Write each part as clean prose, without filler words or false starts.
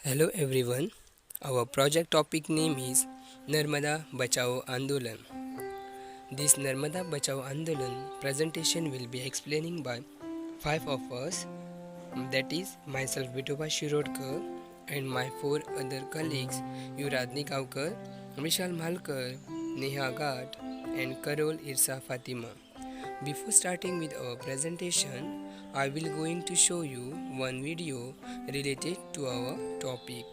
Hello everyone. Our project topic name is Narmada Bachao Andolan. This Narmada Bachao Andolan presentation will be explaining by five of us, that is myself Vitoba Shirodkar and my four other colleagues Yuradni Kaukar, Vishal Malkar, Neha Ghat and Karol Irsa Fatima. Before starting with our presentation, I will going to show you one video related to our topic.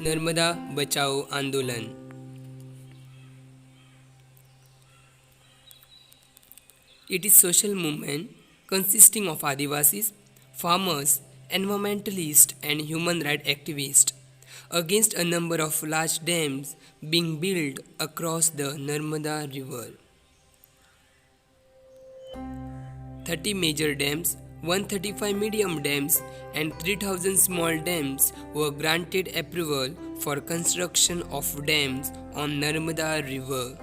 Narmada बचाओ आंदोलन. It is social movement consisting of Adivasis, farmers, environmentalists and human rights activists against a number of large dams being built across the Narmada river. 30 major dams, 135 medium dams and 3000 small dams were granted approval for construction of dams on Narmada river.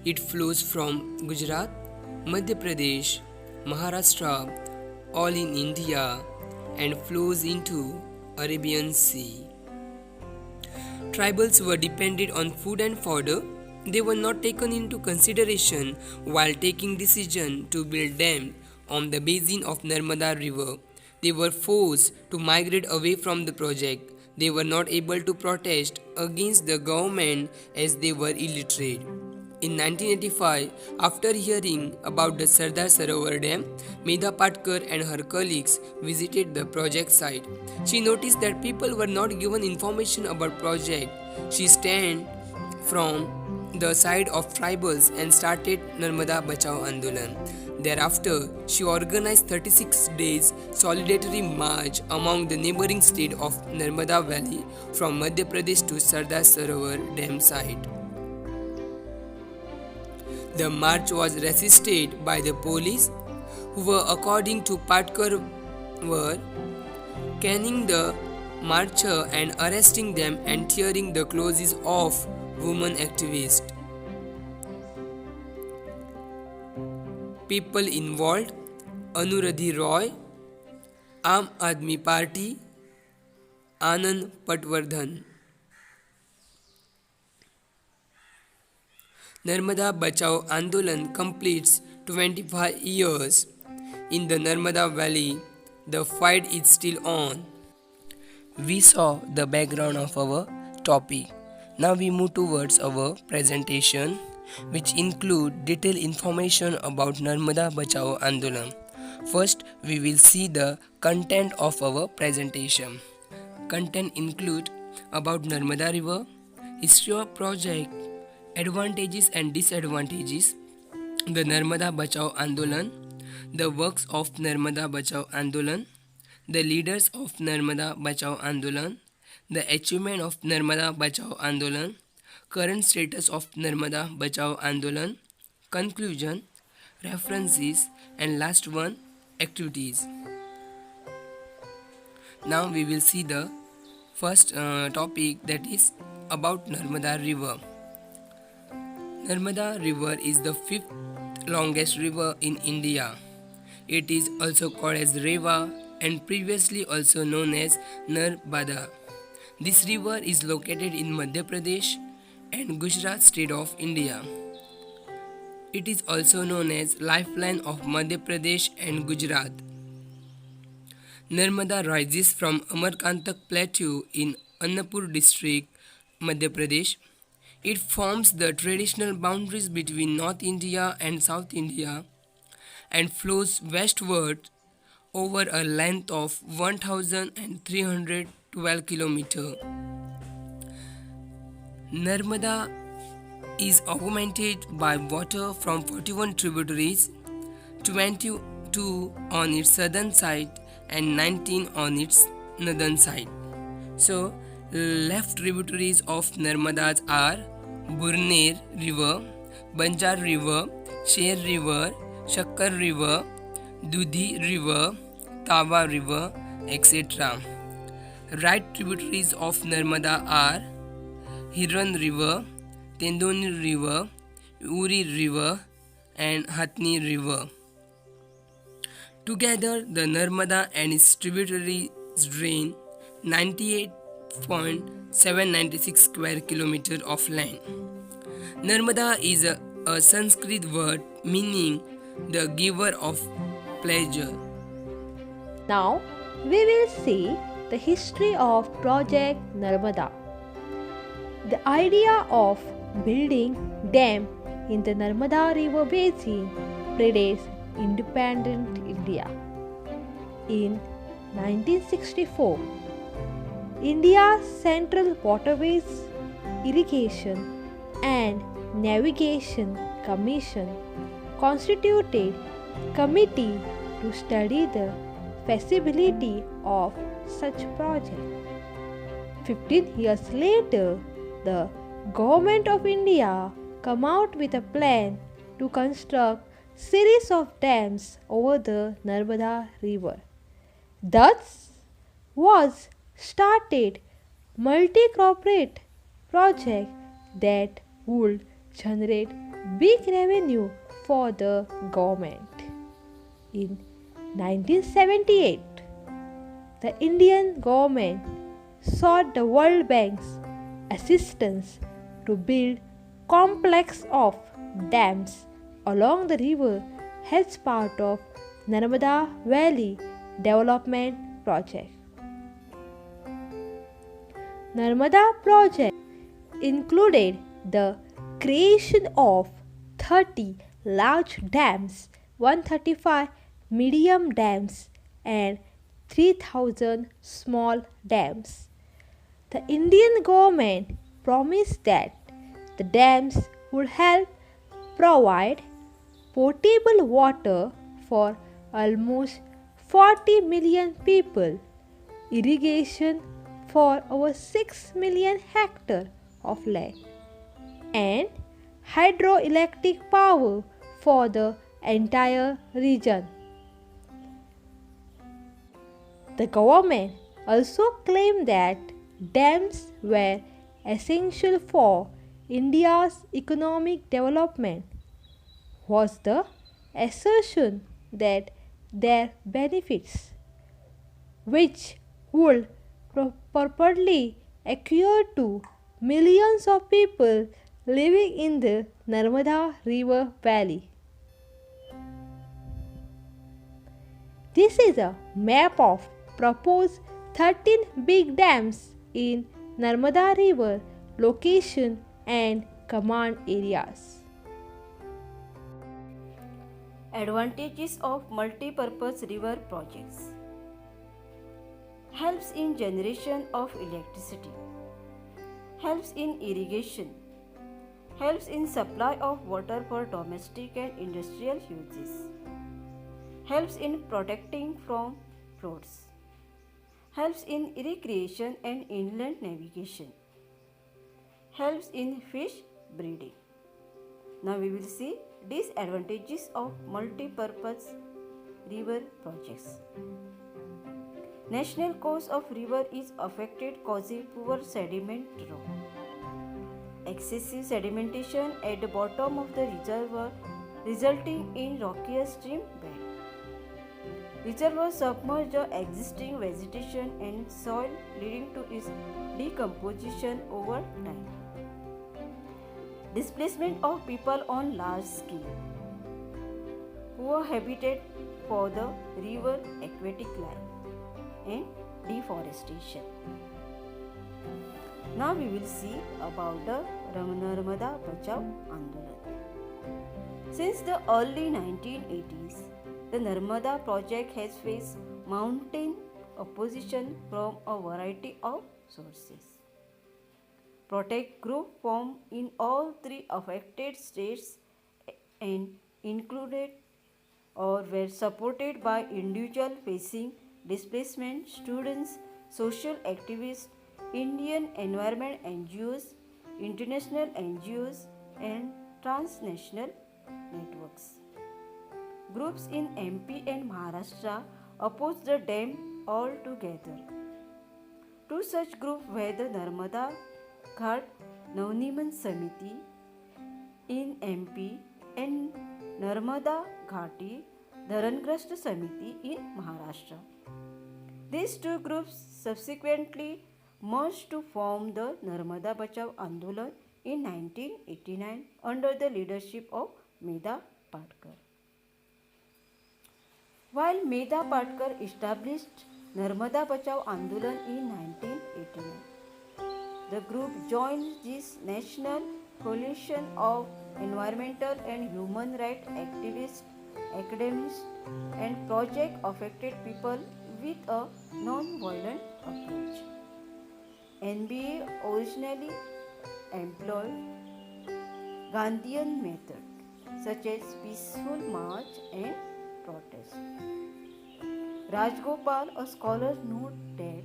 It flows from Gujarat, Madhya Pradesh, Maharashtra, all in India and flows into Arabian Sea. Tribals were dependent on food and fodder. They were not taken into consideration while taking decision to build dam on the basin of Narmada river. They were forced to migrate away from the project. They were not able to protest against the government as they were illiterate. In 1985, after hearing about the Sardar Sarovar Dam, Medha Patkar and her colleagues visited the project site. She noticed that people were not given information about project. She stand from the side of tribals and started Narmada Bachao Andolan. Thereafter, she organized 36 days solidarity march among the neighboring state of Narmada Valley from Madhya Pradesh to Sardar Sarovar Dam site. The march was resisted by the police, who were, according to Patkar, were caning the marcher and arresting them and tearing the clothes off women activists. People involved: Anuradhi Roy, Aam Aadmi Party, Anand Patwardhan. Narmada Bachao Andolan completes 25 years. In the Narmada Valley, the fight is still on. We saw the background of our topic. Now we move towards our presentation, which include detailed information about Narmada Bachao Andolan. First, we will see the content of our presentation. Content include about Narmada River, history of project, advantages and disadvantages, the Narmada Bachao Andolan, the works of Narmada Bachao Andolan, the leaders of Narmada Bachao Andolan, the achievement of Narmada Bachao Andolan, current status of Narmada Bachao Andolan, conclusion, references, and last one, activities. Now we will see the first topic, that is about Narmada River. Narmada River is the fifth longest river in India. It is also called as Reva and previously also known as Narbada. This river is located in Madhya Pradesh and Gujarat state of India. It is also known as lifeline of Madhya Pradesh and Gujarat. Narmada rises from Amarkantak Plateau in Annapur district, Madhya Pradesh. It forms the traditional boundaries between North India and South India and flows westward over a length of 1312 km. Narmada is augmented by water from 41 tributaries, 22 on its southern side and 19 on its northern side. So, left tributaries of Narmadas are Burner River, Banjar River, Sher River, Shakkar River, Dudhi River, Tawa River, etc. Right tributaries of Narmada are Hiran River, Tendoni River, Uri River, and Hatni River. Together, the Narmada and its tributaries drain 98.796 square kilometers of land. Narmada is a Sanskrit word meaning the giver of pleasure. Now we will see the history of Project Narmada. The idea of building dam in the Narmada river basin predates independent India. In 1964, India's Central Waterways Irrigation and Navigation Commission constituted a committee to study the feasibility of such project. 15 years later, the Government of India came out with a plan to construct series of dams over the Narmada river. Thus was started multi-corporate project that would generate big revenue for the government. In 1978, the Indian government sought the World Bank's assistance to build complex of dams along the river as part of Narmada Valley Development Project. Narmada project included the creation of 30 large dams, 135 medium dams and 3,000 small dams. The Indian government promised that the dams would help provide potable water for almost 40 million people, irrigation for over 6 million hectares of land, and hydroelectric power for the entire region. The government also claimed that dams were essential for India's economic development. Was the assertion that their benefits, which would purportedly accrue to millions of people living in the Narmada River Valley. This is a map of proposed 13 big dams in Narmada River location and command areas. Advantages of multi-purpose river projects. Helps in generation of electricity. Helps in irrigation. Helps in supply of water for domestic and industrial uses. Helps in protecting from floods. Helps in recreation and inland navigation. Helps in fish breeding. Now we will see disadvantages of multi-purpose river projects. National course of river is affected causing poor sediment draw. Excessive sedimentation at the bottom of the reservoir resulting in rockier stream bed. Reservoir submerge the existing vegetation and soil leading to its decomposition over time. Displacement of people on large scale. Poor habitat for the river aquatic life and deforestation. Now we will see about the Narmada Bachao Andolan. Since the early 1980s, the Narmada project has faced mounting opposition from a variety of sources. Protect group formed in all three affected states and included or were supported by individuals facing displacement, students, social activists, Indian environment NGOs, international NGOs, and transnational networks. Groups in MP and Maharashtra opposed the dam altogether. Two such groups were the Narmada Ghat Navniman Samiti in MP and Narmada Ghati Dharangrast Samiti in Maharashtra. These two groups subsequently merged to form the Narmada Bachao Andolan in 1989 under the leadership of Medha Patkar. While Medha Patkar established Narmada Bachao Andolan in 1989, the group joined this national coalition of environmental and human rights activists, academics, and project affected people with a non-violent approach. NBA originally employed Gandhian method such as peaceful march and protest. Rajgopal, a scholar, noted that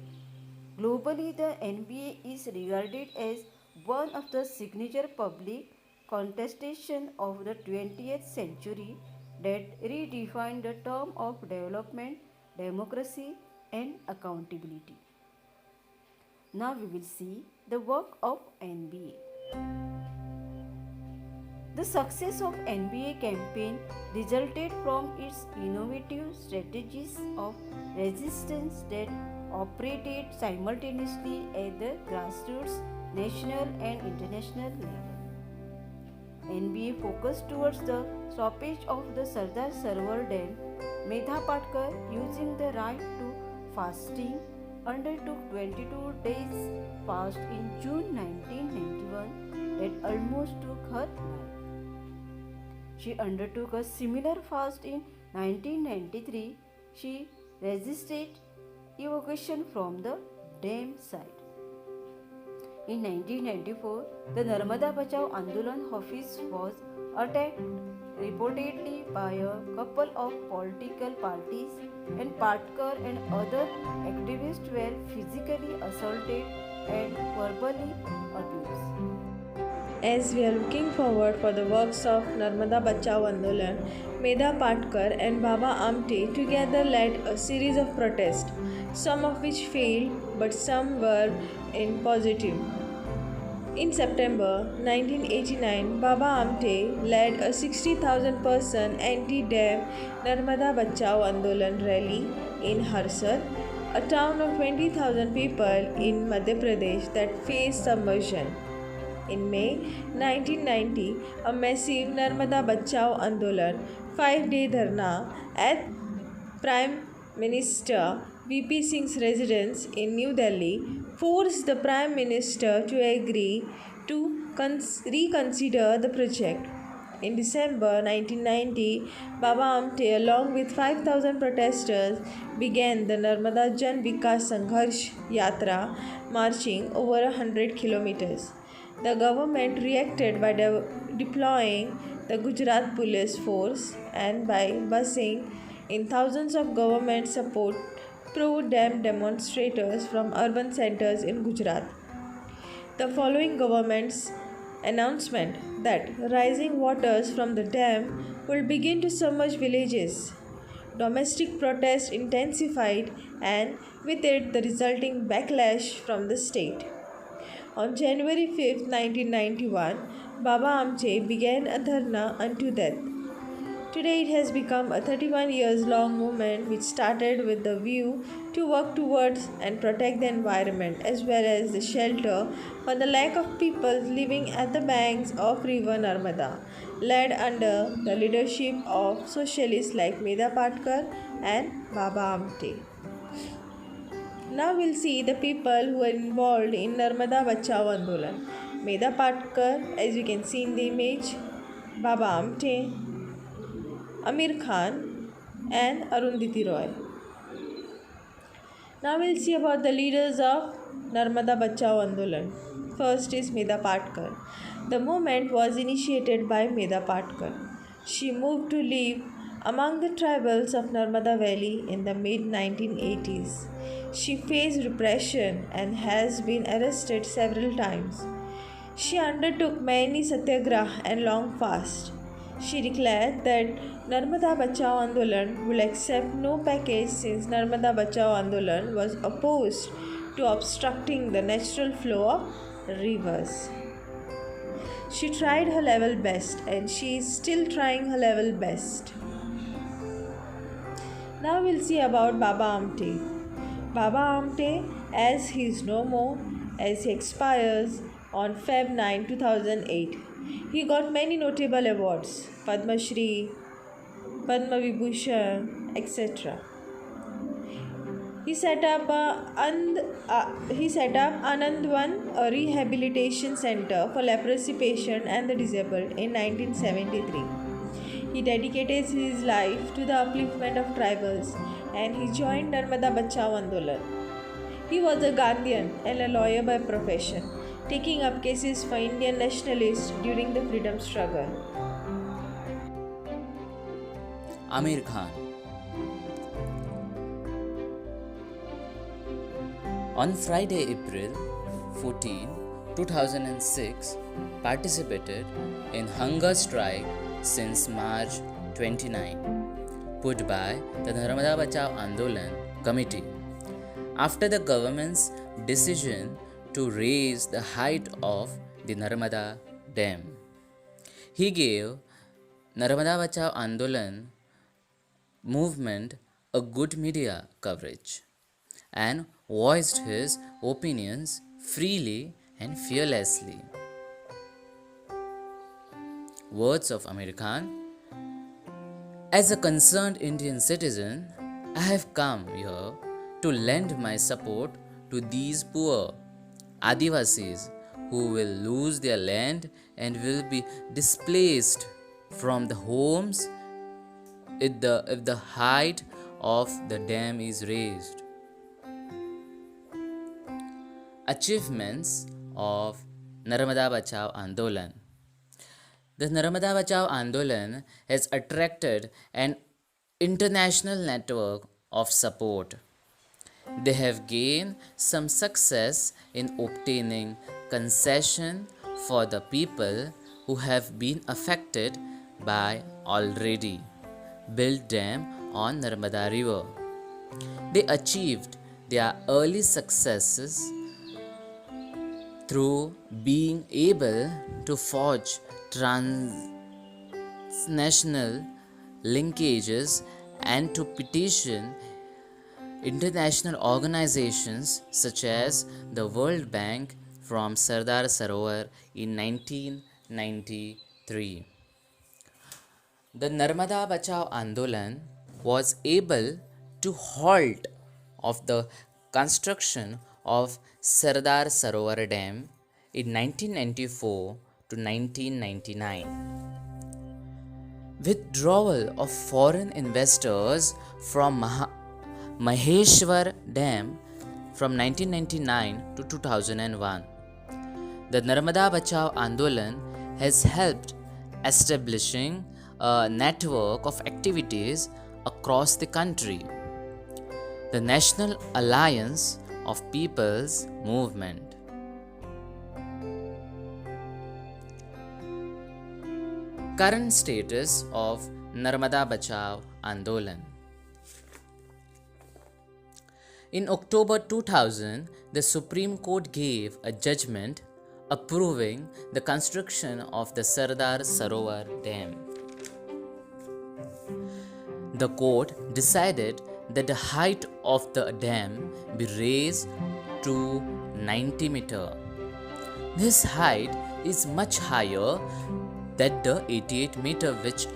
globally the NBA is regarded as one of the signature public contestation of the 20th century that redefined the term of development, democracy, and accountability. Now we will see the work of NBA. The success of NBA campaign resulted from its innovative strategies of resistance that operated simultaneously at the grassroots, national and international level. NBA focused towards the stoppage of the Sardar Sarovar Dam. Medha Patkar, using the right to fasting, undertook 22 days fast in June 1991 that almost took her life. She undertook a similar fast in 1993. She resisted evacuation from the dam site. In 1994, the Narmada Bachao Andolan office was attacked reportedly by a couple of political parties, and Patkar and other activists were physically assaulted and verbally abused. As we are looking forward for the works of Narmada Bachao Andolan, Medha Patkar and Baba Amte together led a series of protests, some of which failed but some were in positive. In September 1989, Baba Amte led a 60,000 person anti-dam Narmada Bachao Andolan rally in Harsad, a town of 20,000 people in Madhya Pradesh that faced submersion. In May 1990, a massive Narmada Bachao Andolan 5-day dharna at Prime Minister VP Singh's residence in New Delhi forced the Prime Minister to agree to reconsider the project. In December 1990, Baba Amte, along with 5,000 protesters, began the Narmada Jan Vikas Sangharsh Yatra, marching over 100 kilometers. The government reacted by deploying the Gujarat Police Force and by busing in thousands of government support pro-dam demonstrators from urban centers in Gujarat. The following government's announcement that rising waters from the dam will begin to submerge villages. Domestic protests intensified and with it the resulting backlash from the state. On January 5, 1991, Baba Amte began a dharna unto death. Today it has become a 31 years long movement which started with the view to work towards and protect the environment as well as the shelter for the lack of people living at the banks of river Narmada, led under the leadership of socialists like Medha Patkar and Baba Amte. Now we'll see the people who are involved in Narmada Bachao Andolan. Medha Patkar, as you can see in the image, Baba Amte, Amir Khan and Arundhati Roy. Now we'll see about the leaders of Narmada Bachao Andolan. First is Medha Patkar. The movement was initiated by Medha Patkar. She moved to live among the tribals of Narmada Valley in the mid-1980s. She faced repression and has been arrested several times. She undertook many satyagrah and long fast. She declared that Narmada Bachao Andolan will accept no package since Narmada Bachao Andolan was opposed to obstructing the natural flow of rivers. She tried her level best and she is still trying her level best. Now we'll see about Baba Amte. Baba Amte, as he is no more, as he expires on Feb 9, 2008. He got many notable awards, Padma Shri, Padma Vibhushan, etc. He set up Anandvan, a rehabilitation center for leprosy patients and the disabled, in 1973. He dedicated his life to the upliftment of tribals and he joined Narmada Bachao Andolan. He was a Gandhian and a lawyer by profession, taking up cases for Indian nationalists during the freedom struggle. Amir Khan. On Friday, April 14, 2006, participated in hunger strike since March 29, put by the Narmada Bachao Andolan Committee after the government's decision to raise the height of the Narmada Dam. He gave Narmada Bachao Andolan movement a good media coverage and voiced his opinions freely and fearlessly. Words of Amir Khan. As a concerned Indian citizen, I have come here to lend my support to these poor Adivasis who will lose their land and will be displaced from the homes if the height of the dam is raised. Achievements of Narmada Bachao Andolan. The Narmada Bachao Andolan has attracted an international network of support. They have gained some success in obtaining concession for the people who have been affected by already built dam on Narmada River. They achieved their early successes through being able to forge transnational linkages and to petition international organizations such as the World Bank from Sardar Sarovar in 1993. The Narmada Bachao Andolan was able to halt of the construction of Sardar Sarovar Dam in 1994 to 1999. Withdrawal of foreign investors from Maheshwar Dam from 1999 to 2001. The Narmada Bachao Andolan has helped establishing a network of activities across the country. The National Alliance of People's Movement. Current status of Narmada Bachao Andolan. In October 2000, the Supreme Court gave a judgment approving the construction of the Sardar Sarovar Dam. The court decided that the height of the dam be raised to 90 meters. This height is much higher than the 88 meter which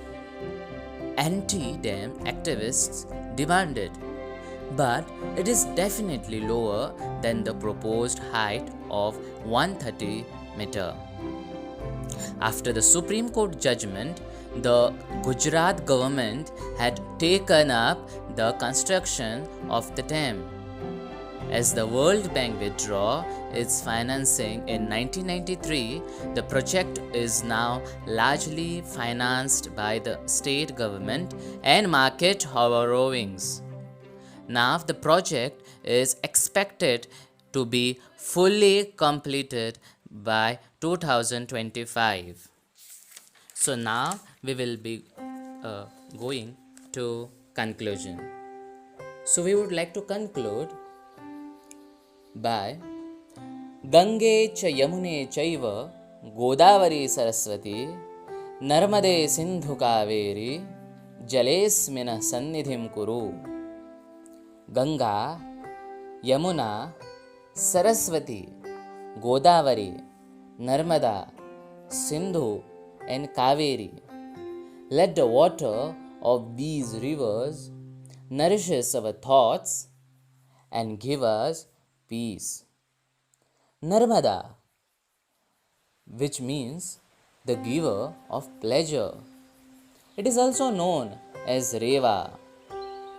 anti-dam activists demanded, but it is definitely lower than the proposed height of 130 meter. After the Supreme Court judgment, the Gujarat government had taken up the construction of the dam. As the World Bank withdrew its financing in 1993, the project is now largely financed by the state government and market borrowings. Now the project is expected to be fully completed by 2025. So now we will be going to conclusion. So we would like to conclude by Gange cha Yamune chaiva Godavari Saraswati Narmade Sindhu Kaveri Jalesmina Sannidhim Kuru. Ganga, Yamuna, Saraswati, Godavari, Narmada, Sindhu, and Kaveri. Let the water of these rivers nourishes our thoughts and give us peace. Narmada, which means the giver of pleasure. It is also known as Reva,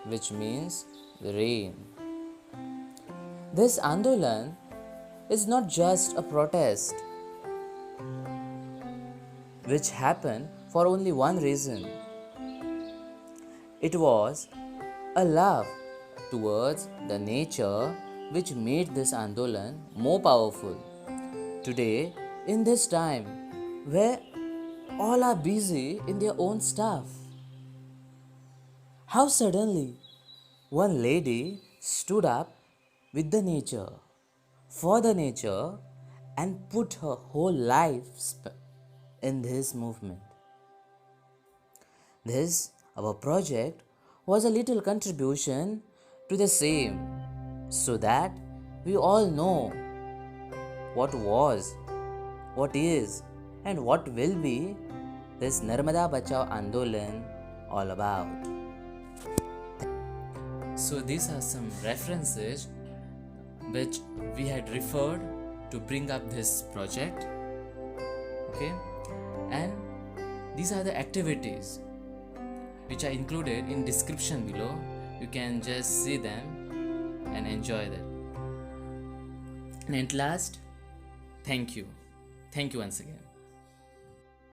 which means rain. This Andolan is not just a protest which happened for only one reason. It was a love towards the nature which made this Andolan more powerful. Today, in this time where all are busy in their own stuff, how suddenly one lady stood up with the nature, for the nature, and put her whole life in this movement. This, our project, was a little contribution to the same, so that we all know what was, what is, and what will be this Narmada Bachao Andolan all about. So these are some references which we had referred to bring up this project. Okay, and these are the activities which are included in description below. You can just see them and enjoy that. And at last, thank you once again.